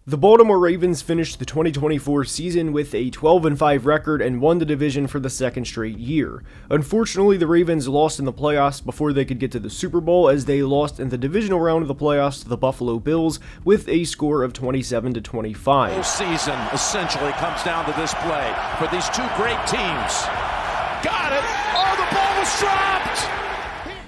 The Baltimore Ravens finished the 2024 season with a 12-5 record and won the division for the second straight year. Unfortunately, the Ravens lost in the playoffs before they could get to the Super Bowl, as they lost in the divisional round of the playoffs to the Buffalo Bills with a score of 27-25. The whole season essentially comes down to this play for these two great teams. Got it! Oh, the ball was dropped!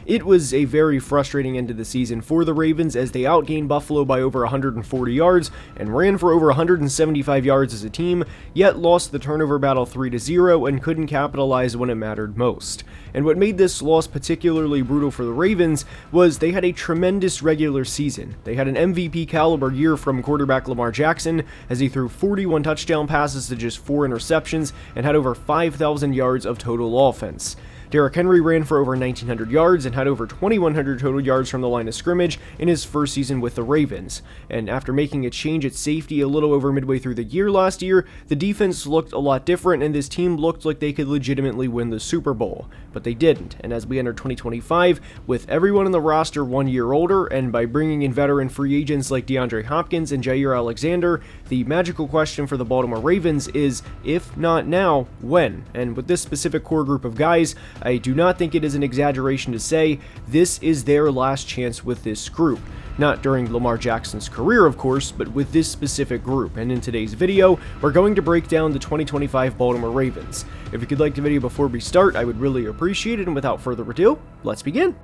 It was a very frustrating end to the season for the Ravens, as they outgained Buffalo by over 140 yards and ran for over 175 yards as a team, yet lost the turnover battle 3-0 and couldn't capitalize when it mattered most. And what made this loss particularly brutal for the Ravens was they had a tremendous regular season. They had an MVP caliber year from quarterback Lamar Jackson, as he threw 41 touchdown passes to just 4 interceptions and had over 5,000 yards of total offense. Derrick Henry ran for over 1,900 yards and had over 2,100 total yards from the line of scrimmage in his first season with the Ravens. And after making a change at safety a little over midway through the year last year, the defense looked a lot different and this team looked like they could legitimately win the Super Bowl. But they didn't, and as we enter 2025, with everyone on the roster 1 year older, and by bringing in veteran free agents like DeAndre Hopkins and Jair Alexander, the magical question for the Baltimore Ravens is, if not now, when? And with this specific core group of guys, I do not think it is an exaggeration to say this is their last chance with this group. Not during Lamar Jackson's career, of course, but with this specific group. And in today's video, we're going to break down the 2025 Baltimore Ravens. If you could like the video before we start, I would really appreciate it, and without further ado, let's begin.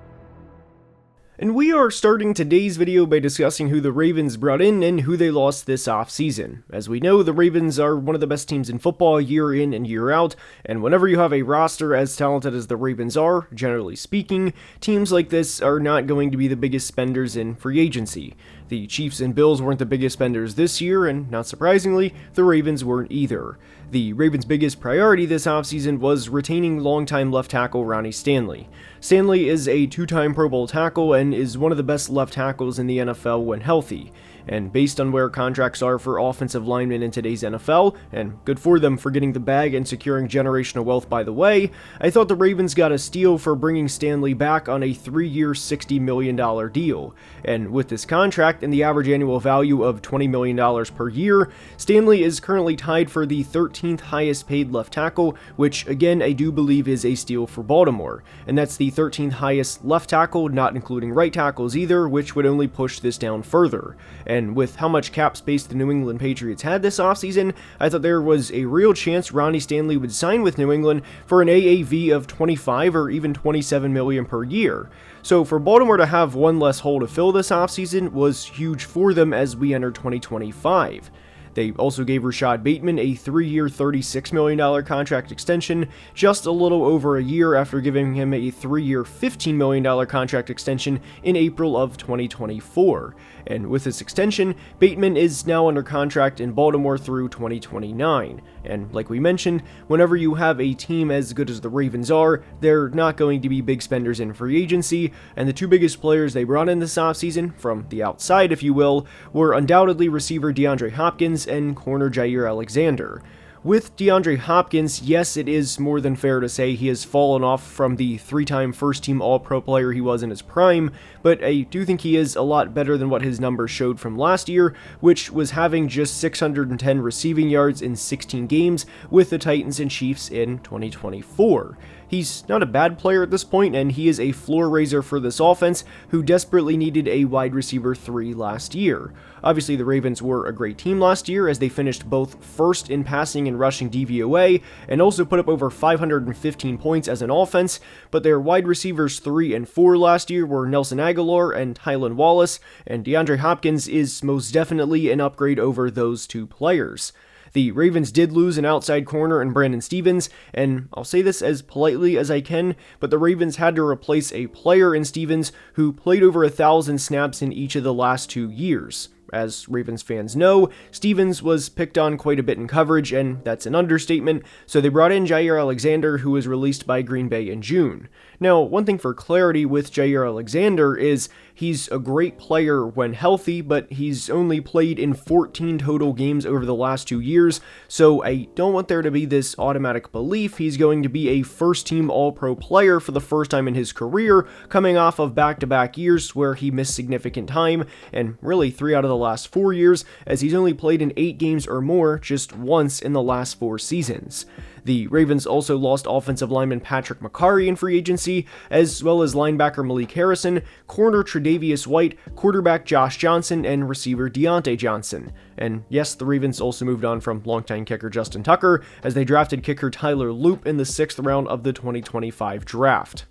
And we are starting today's video by discussing who the Ravens brought in and who they lost this offseason. As we know, the Ravens are one of the best teams in football year in and year out, and whenever you have a roster as talented as the Ravens are, generally speaking, teams like this are not going to be the biggest spenders in free agency. The Chiefs and Bills weren't the biggest spenders this year, and not surprisingly, the Ravens weren't either. The Ravens' biggest priority this offseason was retaining longtime left tackle Ronnie Stanley. Stanley is a two-time Pro Bowl tackle and is one of the best left tackles in the NFL when healthy. And based on where contracts are for offensive linemen in today's NFL, and good for them for getting the bag and securing generational wealth by the way, I thought the Ravens got a steal for bringing Stanley back on a 3-year $60 million deal. And with this contract and the average annual value of $20 million per year, Stanley is currently tied for the 13th highest paid left tackle, which again I do believe is a steal for Baltimore. And that's the 13th highest left tackle, not including right tackles either, which would only push this down further. And with how much cap space the New England Patriots had this offseason, I thought there was a real chance Ronnie Stanley would sign with New England for an AAV of $25 or even $27 million per year. So for Baltimore to have one less hole to fill this offseason was huge for them as we enter 2025. They also gave Rashad Bateman a 3-year, $36 million contract extension, just a little over a year after giving him a 3-year, $15 million contract extension in April of 2024. And with this extension, Bateman is now under contract in Baltimore through 2029. And like we mentioned, whenever you have a team as good as the Ravens are, they're not going to be big spenders in free agency, and the two biggest players they brought in this offseason, from the outside if you will, were undoubtedly receiver DeAndre Hopkins and corner Jair Alexander. With DeAndre Hopkins, yes, it is more than fair to say he has fallen off from the 3-time first-team All-Pro player he was in his prime, but I do think he is a lot better than what his numbers showed from last year, which was having just 610 receiving yards in 16 games with the Titans and Chiefs in 2024. He's not a bad player at this point, and he is a floor raiser for this offense who desperately needed a wide receiver 3 last year. Obviously, the Ravens were a great team last year as they finished both first in passing and rushing DVOA and also put up over 515 points as an offense, but their wide receivers 3 and 4 last year were Nelson Agholor and Tylan Wallace, and DeAndre Hopkins is most definitely an upgrade over those two players. The Ravens did lose an outside corner in Brandon Stephens, and I'll say this as politely as I can, but the Ravens had to replace a player in Stephens who played over 1,000 snaps in each of the last 2 years. As Ravens fans know, Stephens was picked on quite a bit in coverage, and that's an understatement, so they brought in Jair Alexander, who was released by Green Bay in June. Now, one thing for clarity with Jair Alexander is he's a great player when healthy, but he's only played in 14 total games over the last 2 years, so I don't want there to be this automatic belief he's going to be a first-team All-Pro player for the first time in his career, coming off of back-to-back years where he missed significant time, and really 3 out of the last 4 years, as he's only played in 8 games or more just once in the last 4 seasons. The Ravens also lost offensive lineman Patrick McCarry in free agency, as well as linebacker Malik Harrison, corner Tre'Davious White, quarterback Josh Johnson, and receiver Deontay Johnson. And yes, the Ravens also moved on from longtime kicker Justin Tucker, as they drafted kicker Tyler Loop in the 6th round of the 2025 draft.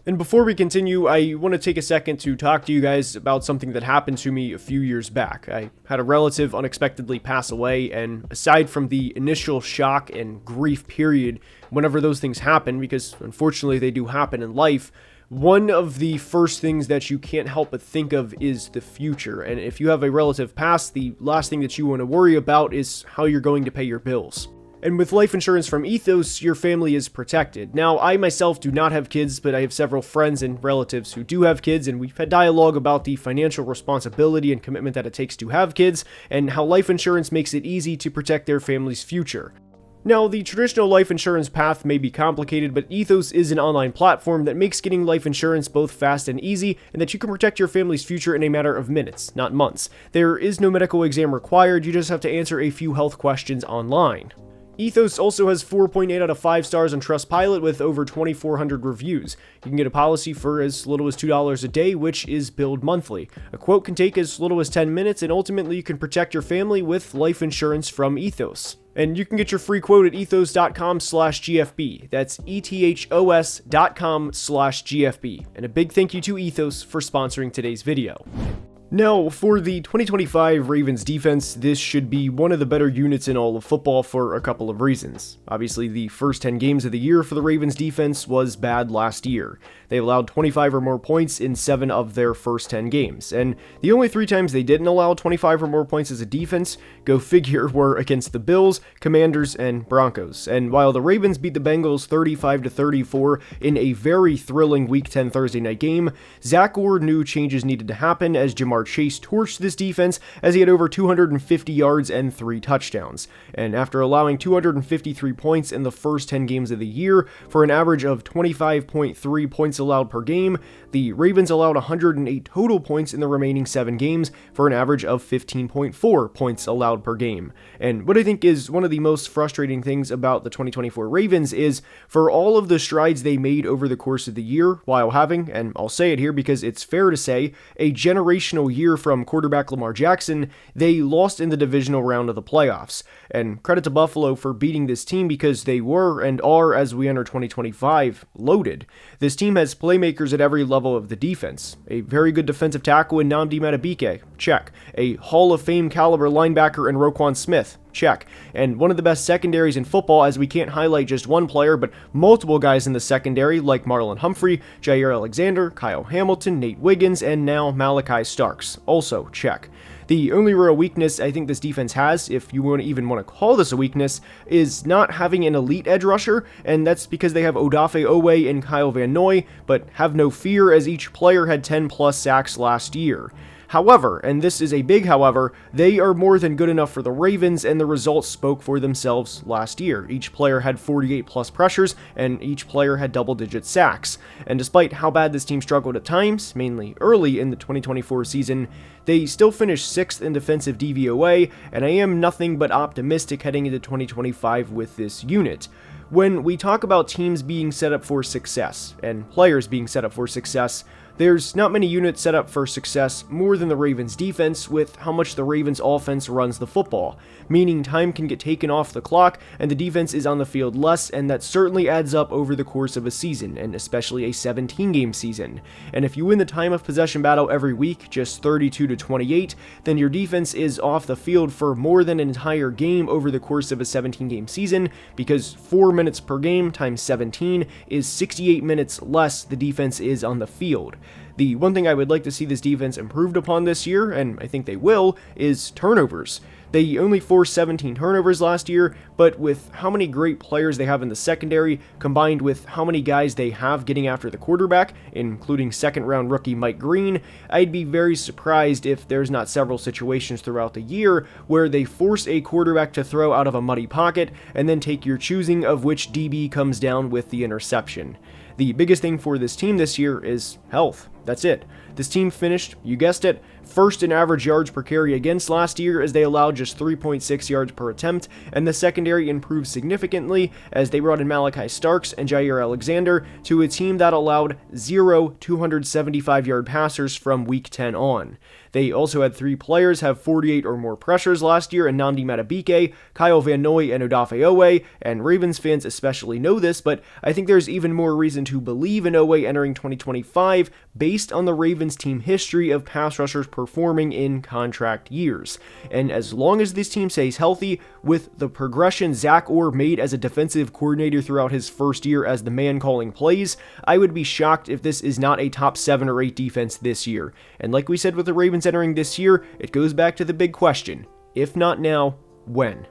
And before we continue, I want to take a second to talk to you guys about something that happened to me a few years back. I had a relative unexpectedly pass away, and aside from the initial shock and grief period, whenever those things happen, because unfortunately they do happen in life, one of the first things that you can't help but think of is the future. And if you have a relative pass, the last thing that you want to worry about is how you're going to pay your bills. And with life insurance from Ethos, your family is protected. Now, I myself do not have kids, but I have several friends and relatives who do have kids, and we've had dialogue about the financial responsibility and commitment that it takes to have kids, and how life insurance makes it easy to protect their family's future. Now, the traditional life insurance path may be complicated, but Ethos is an online platform that makes getting life insurance both fast and easy, and that you can protect your family's future in a matter of minutes, not months. There is no medical exam required, you just have to answer a few health questions online. Ethos also has 4.8 out of 5 stars on Trustpilot with over 2,400 reviews. You can get a policy for as little as $2 a day, which is billed monthly. A quote can take as little as 10 minutes, and ultimately you can protect your family with life insurance from Ethos. And you can get your free quote at ethos.com/GFB. That's ethos.com/GFB. And a big thank you to Ethos for sponsoring today's video. Now, for the 2025 Ravens defense, this should be one of the better units in all of football for a couple of reasons. Obviously, the first 10 games of the year for the Ravens defense was bad last year. They allowed 25 or more points in 7 of their first 10 games, and the only 3 times they didn't allow 25 or more points as a defense, go figure, were against the Bills, Commanders, and Broncos. And while the Ravens beat the Bengals 35-34 in a very thrilling Week 10 Thursday night game, Zach Orr knew changes needed to happen as Jamar Chase torched this defense as he had over 250 yards and 3 touchdowns. And after allowing 253 points in the first 10 games of the year for an average of 25.3 points allowed per game, the Ravens allowed 108 total points in the remaining 7 games for an average of 15.4 points allowed per game. And what I think is one of the most frustrating things about the 2024 Ravens is for all of the strides they made over the course of the year while having, and I'll say it here because it's fair to say, a generational year from quarterback Lamar Jackson, they lost in the divisional round of the playoffs. And credit to Buffalo for beating this team because they were and are, as we enter 2025, loaded. This team has playmakers at every level of the defense. A very good defensive tackle in Nnamdi Madubuike, check. A Hall of Fame caliber linebacker in Roquan Smith, check. And one of the best secondaries in football, as we can't highlight just one player, but multiple guys in the secondary like Marlon Humphrey, Jair Alexander, Kyle Hamilton, Nate Wiggins, and now Malachi Starks, also check. The only real weakness I think this defense has, if you even want to call this a weakness, is not having an elite edge rusher, and that's because they have Odafe Owe and Kyle Van Noy, but have no fear as each player had 10 plus sacks last year. However, and this is a big however, they are more than good enough for the Ravens, and the results spoke for themselves last year. Each player had 48 plus pressures, and each player had double-digit sacks. And despite how bad this team struggled at times, mainly early in the 2024 season, they still finished 6th in defensive DVOA, and I am nothing but optimistic heading into 2025 with this unit. When we talk about teams being set up for success, and players being set up for success, there's not many units set up for success more than the Ravens defense with how much the Ravens offense runs the football, meaning time can get taken off the clock and the defense is on the field less, and that certainly adds up over the course of a season, and especially a 17-game season. And if you win the time of possession battle every week, just 32-28, then your defense is off the field for more than an entire game over the course of a 17-game season, because 4 minutes per game times 17 is 68 minutes less the defense is on the field. The one thing I would like to see this defense improved upon this year, and I think they will, is turnovers. They only forced 17 turnovers last year, but with how many great players they have in the secondary, combined with how many guys they have getting after the quarterback, including second-round rookie Mike Green, I'd be very surprised if there's not several situations throughout the year where they force a quarterback to throw out of a muddy pocket and then take your choosing of which DB comes down with the interception. The biggest thing for this team this year is health. That's it. This team finished, you guessed it, first in average yards per carry against last year as they allowed just 3.6 yards per attempt, and the secondary improved significantly as they brought in Malachi Starks and Jair Alexander to a team that allowed 0 275-yard passers from week 10 on. They also had 3 players have 48 or more pressures last year in Nnamdi Madubuike, Kyle Van Noy, and Odafe Oweh, and Ravens fans especially know this, but I think there's even more reason to believe in Oweh entering 2025 based on the Ravens team history of pass rushers performing in contract years. And as long as this team stays healthy, with the progression Zach Orr made as a defensive coordinator throughout his first year as the man calling plays, I would be shocked if this is not a top 7 or 8 defense this year. And like we said with the Ravens entering this year, it goes back to the big question. If not now, when?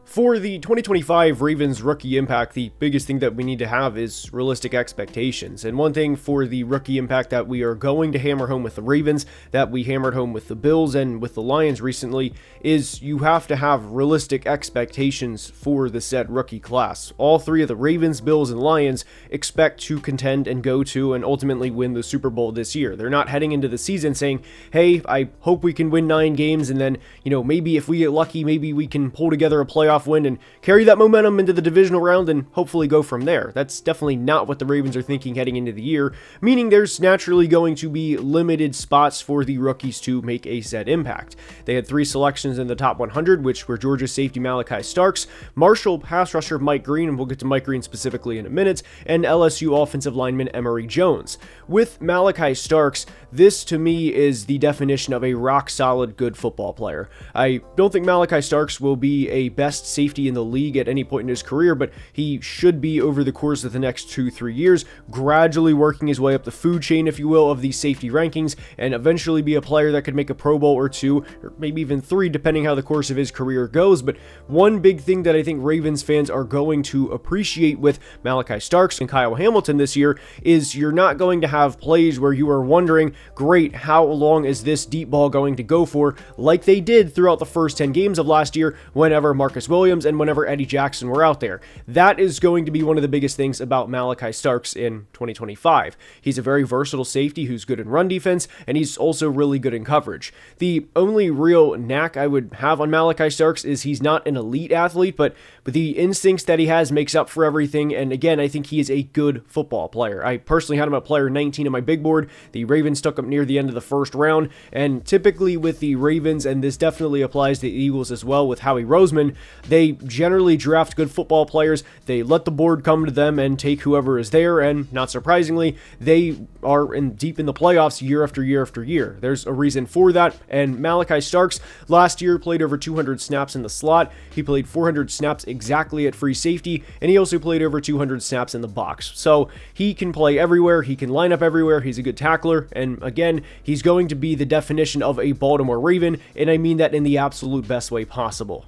For the 2025 Ravens rookie impact, the biggest thing that we need to have is realistic expectations. And one thing for the rookie impact that we are going to hammer home with the Ravens, that we hammered home with the Bills and with the Lions recently, is you have to have realistic expectations for the said rookie class. All 3 of the Ravens, Bills, and Lions expect to contend and go to and ultimately win the Super Bowl this year. They're not heading into the season saying, hey, I hope we can win 9 games and then, maybe if we get lucky, maybe we can pull together a playoff win and carry that momentum into the divisional round and hopefully go from there. That's definitely not what the Ravens are thinking heading into the year, meaning there's naturally going to be limited spots for the rookies to make a said impact. They had 3 selections in the top 100, which were Georgia safety Malachi Starks, Marshall pass rusher Mike Green, and we'll get to Mike Green specifically in a minute, and LSU offensive lineman Emory Jones. With Malachi Starks, this to me is the definition of a rock-solid good football player. I don't think Malachi Starks will be a best safety in the league at any point in his career, but he should be over the course of the next 2-3 years, gradually working his way up the food chain, if you will, of these safety rankings, and eventually be a player that could make a Pro Bowl or 2, or maybe even 3, depending how the course of his career goes. But one big thing that I think Ravens fans are going to appreciate with Malachi Starks and Kyle Hamilton this year is you're not going to have plays where you are wondering, great, how long is this deep ball going to go for, like they did throughout the first 10 games of last year whenever Marcus Williams and whenever Eddie Jackson were out there. That is going to be one of the biggest things about Malachi Starks in 2025. He's a very versatile safety who's good in run defense, and he's also really good in coverage. The only real knack I would have on Malachi Starks is he's not an elite athlete, but the instincts that he has makes up for everything, and again, I think he is a good football player. I personally had him at player 19 on my big board. The Ravens took him near the end of the first round, and typically with the Ravens, and this definitely applies to the Eagles as well with Howie Roseman, they generally draft good football players. They let the board come to them and take whoever is there, and not surprisingly, they are deep in the playoffs year after year after year. There's a reason for that, and Malachi Starks last year played over 200 snaps in the slot. He played 400 snaps exactly at free safety, and he also played over 200 snaps in the box. So he can play everywhere, he can line up everywhere, he's a good tackler, and again, he's going to be the definition of a Baltimore Raven, and I mean that in the absolute best way possible.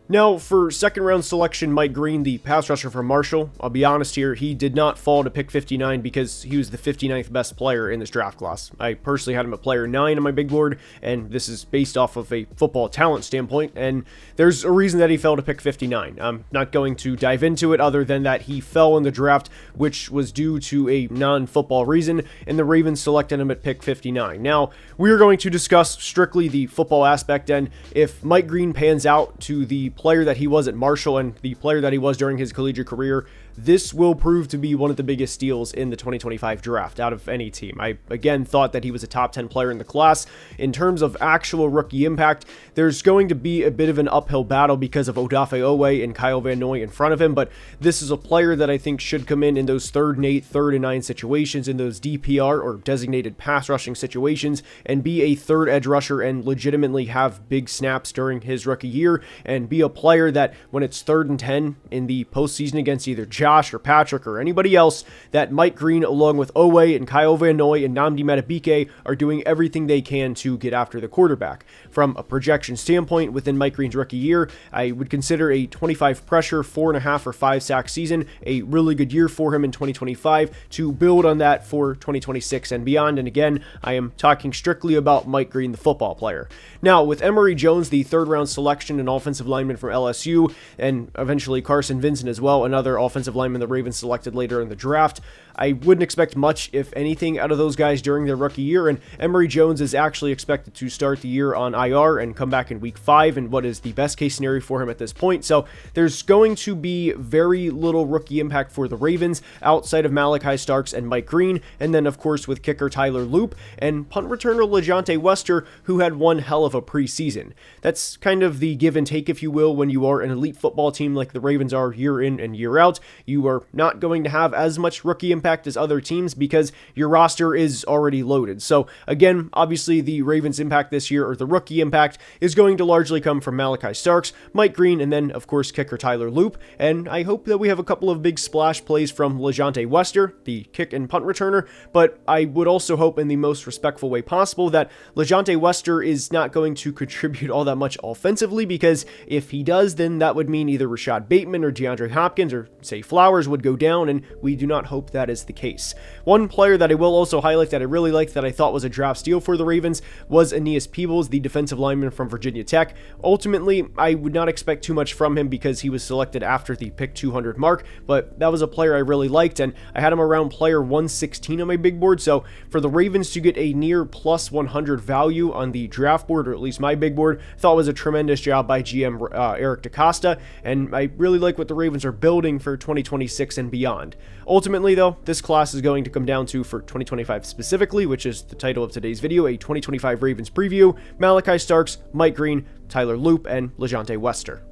Now, for second round selection, Mike Green, the pass rusher from Marshall, I'll be honest here, he did not fall to pick 59 because he was the 59th best player in this draft class. I personally had him at player 9 on my big board, and this is based off of a football talent standpoint, and there's a reason that he fell to pick 59. I'm not going to dive into it other than that he fell in the draft, which was due to a non-football reason, and the Ravens selected him at pick 59. Now, we're going to discuss strictly the football aspect, and if Mike Green pans out to the player that he was at Marshall and the player that he was during his collegiate career, this will prove to be one of the biggest steals in the 2025 draft out of any team. I, again, thought that he was a top 10 player in the class. In terms of actual rookie impact, there's going to be a bit of an uphill battle because of Odafe Oweh and Kyle Van Noy in front of him, but this is a player that I think should come in those 3rd and 8, 3rd and 9 situations, in those DPR or designated pass rushing situations, and be a 3rd edge rusher and legitimately have big snaps during his rookie year, and be a player that when it's 3rd and 10 in the postseason against either Josh or Patrick or anybody else that Mike Green, along with Owe and Kyle Van Noy and Nnamdi Madubuike, are doing everything they can to get after the quarterback. From a projection standpoint, within Mike Green's rookie year, I would consider a 25 pressure, 4.5 or 5 sack season a really good year for him in 2025 to build on that for 2026 and beyond. And again, I am talking strictly about Mike Green, the football player. Now, with Emory Jones, the third-round selection, an offensive lineman from LSU, and eventually Carson Vincent as well, another offensive lineman the Ravens selected later in the draft, I wouldn't expect much, if anything, out of those guys during their rookie year, and Emory Jones is actually expected to start the year on IR and come back in week 5 in what is the best-case scenario for him at this point. So there's going to be very little rookie impact for the Ravens outside of Malachi Starks and Mike Green, and then, of course, with kicker Tyler Loop and punt returner LeJonte Wester, who had one hell of a preseason. That's kind of the give and take, if you will, when you are an elite football team like the Ravens are year in and year out. You are not going to have as much rookie impact as other teams because your roster is already loaded. So again, obviously the Ravens impact this year, or the rookie impact, is going to largely come from Malachi Starks, Mike Green, and then of course kicker Tyler Loop. And I hope that we have a couple of big splash plays from LeJonte Wester, the kick and punt returner, but I would also hope in the most respectful way possible that LeJonte Wester is not going to contribute all that much offensively, because if he does, then that would mean either Rashad Bateman or DeAndre Hopkins or say Flowers would go down, and we do not hope that is the case. One player that I will also highlight that I really liked, that I thought was a draft steal for the Ravens, was Aeneas Peebles, the defensive lineman from Virginia Tech. Ultimately, I would not expect too much from him because he was selected after the pick 200 mark, but that was a player I really liked, and I had him around player 116 on my big board. So for the Ravens to get a near plus 100 value on the draft board, or at least my big board, I thought was a tremendous job by GM Eric DeCosta, and I really like what the Ravens are building for 2026 and beyond. Ultimately, though, this class is going to come down to, for 2025 specifically, which is the title of today's video, a 2025 Ravens preview, Malachi Starks, Mike Green, Tyler Loop, and LeJonte Wester.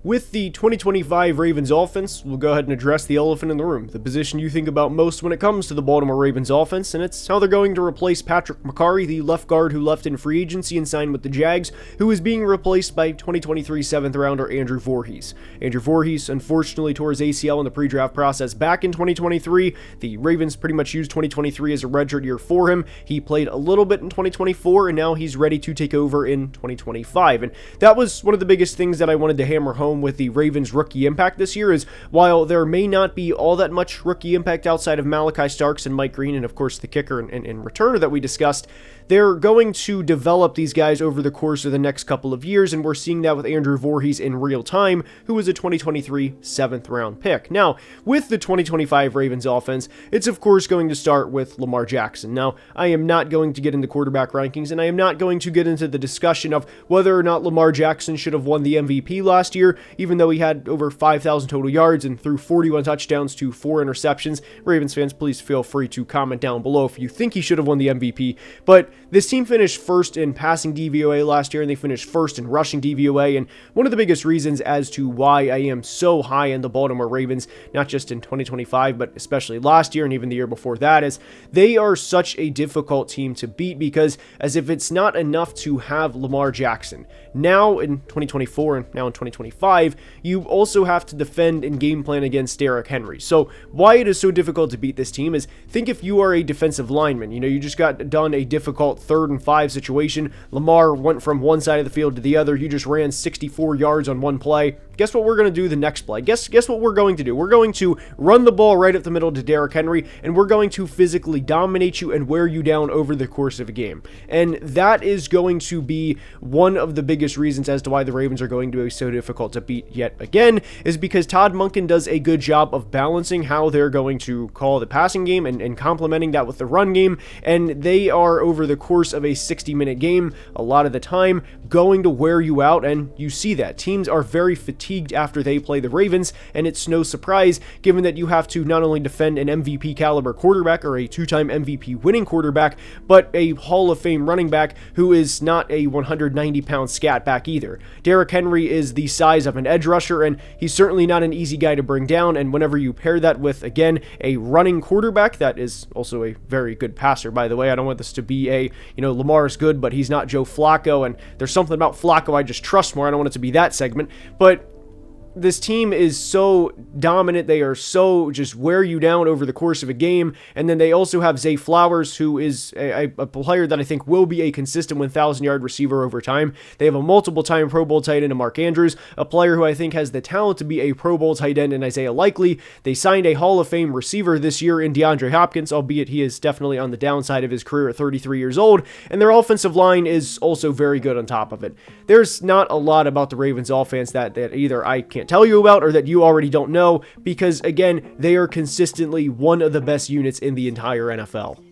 With the 2025 Ravens offense, we'll go ahead and address the elephant in the room, the position you think about most when it comes to the Baltimore Ravens offense, and it's how they're going to replace Patrick Mekari, the left guard who left in free agency and signed with the Jags, who is being replaced by 2023 7th rounder Andrew Voorhees. Andrew Voorhees unfortunately tore his ACL in the pre-draft process back in 2023. The Ravens pretty much used 2023 as a redshirt year for him. He played a little bit in 2024, and now he's ready to take over in 2025, and that was one of the biggest things that I wanted to hammer home with the Ravens rookie impact this year, is while there may not be all that much rookie impact outside of Malachi Starks and Mike Green and of course the kicker and returner that we discussed, they're going to develop these guys over the course of the next couple of years, and we're seeing that with Andrew Voorhees in real time, who was a 2023 7th round pick. Now, with the 2025 Ravens offense, it's of course going to start with Lamar Jackson. Now, I am not going to get into quarterback rankings, and I am not going to get into the discussion of whether or not Lamar Jackson should have won the MVP last year, even though he had over 5,000 total yards and threw 41 touchdowns to 4 interceptions. Ravens fans, please feel free to comment down below if you think he should have won the MVP, but this team finished first in passing DVOA last year, and they finished first in rushing DVOA, and one of the biggest reasons as to why I am so high in the Baltimore Ravens, not just in 2025, but especially last year and even the year before that, is they are such a difficult team to beat, because as if it's not enough to have Lamar Jackson, now in 2024 and now in 2025, you also have to defend and game plan against Derrick Henry. So why it is so difficult to beat this team is, think if you are a defensive lineman, you just got done a difficult 3rd and 5 situation. Lamar went from one side of the field to the other. You just ran 64 yards on one play. Guess what we're going to do the next play? Guess what we're going to do? We're going to run the ball right up the middle to Derrick Henry, and we're going to physically dominate you and wear you down over the course of a game. And that is going to be one of the biggest reasons as to why the Ravens are going to be so difficult to beat yet again, is because Todd Monken does a good job of balancing how they're going to call the passing game and complementing that with the run game, and they are, over the course of a 60-minute game, a lot of the time going to wear you out, and you see that. Teams are very fatigued after they play the Ravens, and it's no surprise given that you have to not only defend an MVP caliber quarterback or a 2-time MVP winning quarterback, but a Hall of Fame running back who is not a 190-pound scat back either. Derrick Henry is the size of an edge rusher, and he's certainly not an easy guy to bring down, and whenever you pair that with, again, a running quarterback that is also a very good passer, by the way. I don't want this to be a, Lamar's good, but he's not Joe Flacco, and there's something about Flacco I just trust more. I don't want it to be that segment, but this team is so dominant. They are so just wear you down over the course of a game. And then they also have Zay Flowers, who is a player that I think will be a consistent 1,000-yard receiver over time. They have a multiple-time Pro Bowl tight end in Mark Andrews, a player who I think has the talent to be a Pro Bowl tight end in Isaiah Likely. They signed a Hall of Fame receiver this year in DeAndre Hopkins, albeit he is definitely on the downside of his career at 33 years old. And their offensive line is also very good on top of it. There's not a lot about the Ravens offense that either I can't tell you about or that you already don't know, because again, they are consistently one of the best units in the entire NFL.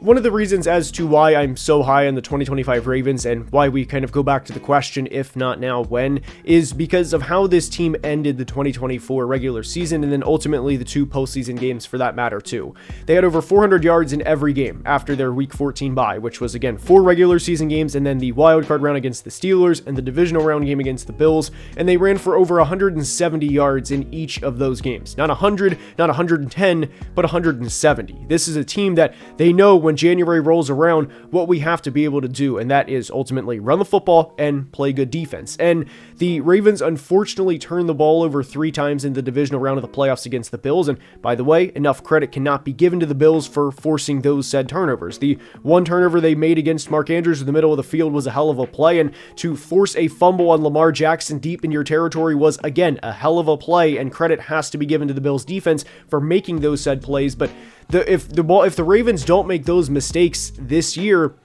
One of the reasons as to why I'm so high on the 2025 Ravens and why we kind of go back to the question, if not now, when, is because of how this team ended the 2024 regular season and then ultimately the 2 postseason games for that matter too. They had over 400 yards in every game after their Week 14 bye, which was again 4 regular season games and then the wildcard round against the Steelers and the divisional round game against the Bills, and they ran for over 170 yards in each of those games. Not 100, not 110, but 170. This is a team that they know when January rolls around what we have to be able to do, and that is ultimately run the football and play good defense. And the Ravens unfortunately turned the ball over 3 times in the divisional round of the playoffs against the Bills, and by the way, enough credit cannot be given to the Bills for forcing those said turnovers. The one turnover they made against Mark Andrews in the middle of the field was a hell of a play, and to force a fumble on Lamar Jackson deep in your territory was again a hell of a play, and credit has to be given to the Bills defense for making those said plays. But if the Ravens don't make those mistakes this year,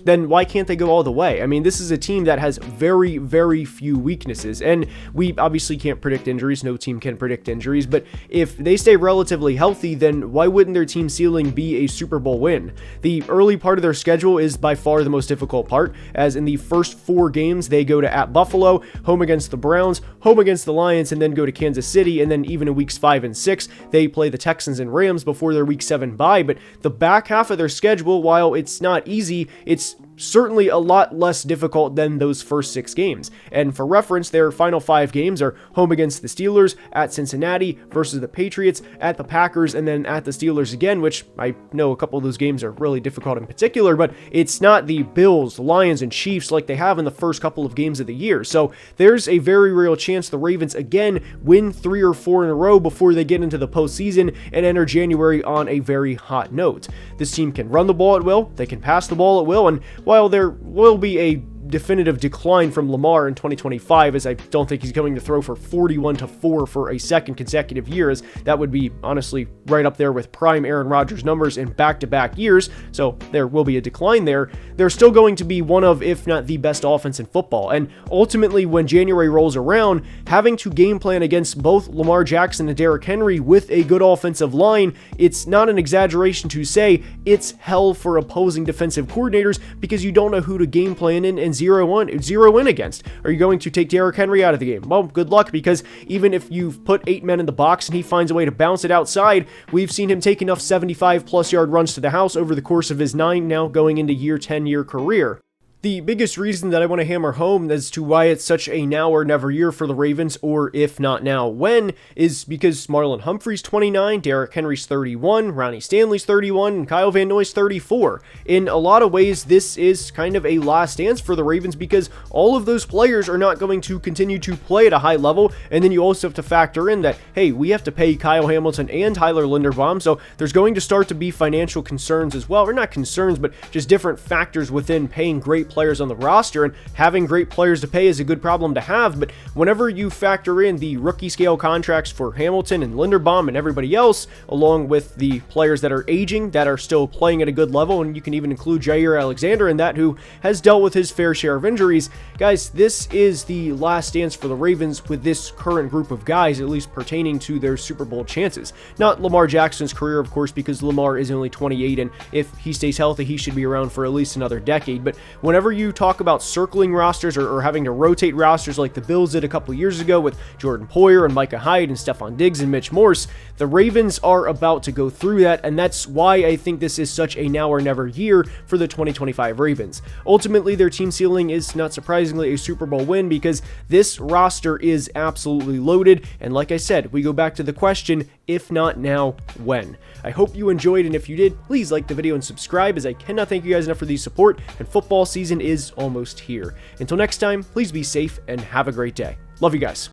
then why can't they go all the way? I mean, this is a team that has very, very few weaknesses, and we obviously can't predict injuries. No team can predict injuries, but if they stay relatively healthy, then why wouldn't their team ceiling be a Super Bowl win? The early part of their schedule is by far the most difficult part, as in the first 4 games, they go to at Buffalo, home against the Browns, home against the Lions, and then go to Kansas City, and then even in weeks 5 and 6, they play the Texans and Rams before their week 7 bye. But the back half of their schedule, while it's not easy, it's certainly a lot less difficult than those first 6 games. And for reference, their final 5 games are home against the Steelers, at Cincinnati, versus the Patriots, at the Packers, and then at the Steelers again, which I know a couple of those games are really difficult in particular, but it's not the Bills, Lions, and Chiefs like they have in the first couple of games of the year. So there's a very real chance the Ravens again win 3 or 4 in a row before they get into the postseason and enter January on a very hot note. This team can run the ball at will, they can pass the ball at will, and while there will be a definitive decline from Lamar in 2025, as I don't think he's going to throw for 41-4 for a second consecutive year, as that would be honestly right up there with prime Aaron Rodgers numbers in back-to-back years, so there will be a decline there. They're still going to be one of, if not the best offense in football, and ultimately when January rolls around, having to game plan against both Lamar Jackson and Derrick Henry with a good offensive line, it's not an exaggeration to say it's hell for opposing defensive coordinators, because you don't know who to game plan in and zero in against. Are you going to take Derrick Henry out of the game? Well, good luck, because even if you've put 8 men in the box and he finds a way to bounce it outside, we've seen him take enough 75-plus yard runs to the house over the course of his 9, now going into year 10-year career. The biggest reason that I want to hammer home as to why it's such a now or never year for the Ravens, or if not now, when, is because Marlon Humphrey's 29, Derrick Henry's 31, Ronnie Stanley's 31, and Kyle Van Noy's 34. In a lot of ways, this is kind of a last dance for the Ravens, because all of those players are not going to continue to play at a high level, and then you also have to factor in that, hey, we have to pay Kyle Hamilton and Tyler Linderbaum, so there's going to start to be financial concerns as well, or not concerns, but just different factors within paying great players on the roster, and having great players to pay is a good problem to have, but whenever you factor in the rookie scale contracts for Hamilton and Linderbaum and everybody else, along with the players that are aging, that are still playing at a good level, and you can even include Jair Alexander in that, who has dealt with his fair share of injuries, guys, this is the last dance for the Ravens with this current group of guys, at least pertaining to their Super Bowl chances. Not Lamar Jackson's career, of course, because Lamar is only 28, and if he stays healthy, he should be around for at least another decade, but whenever you talk about circling rosters or having to rotate rosters like the Bills did a couple years ago with Jordan Poyer and Micah Hyde and Stephon Diggs and Mitch Morse, the Ravens are about to go through that, and that's why I think this is such a now or never year for the 2025 Ravens. Ultimately, their team ceiling is, not surprisingly, a Super Bowl win, because this roster is absolutely loaded, and like I said, we go back to the question, if not now, when? I hope you enjoyed, and if you did, please like the video and subscribe, as I cannot thank you guys enough for the support, and football season is almost here. Until next time, please be safe and have a great day. Love you guys.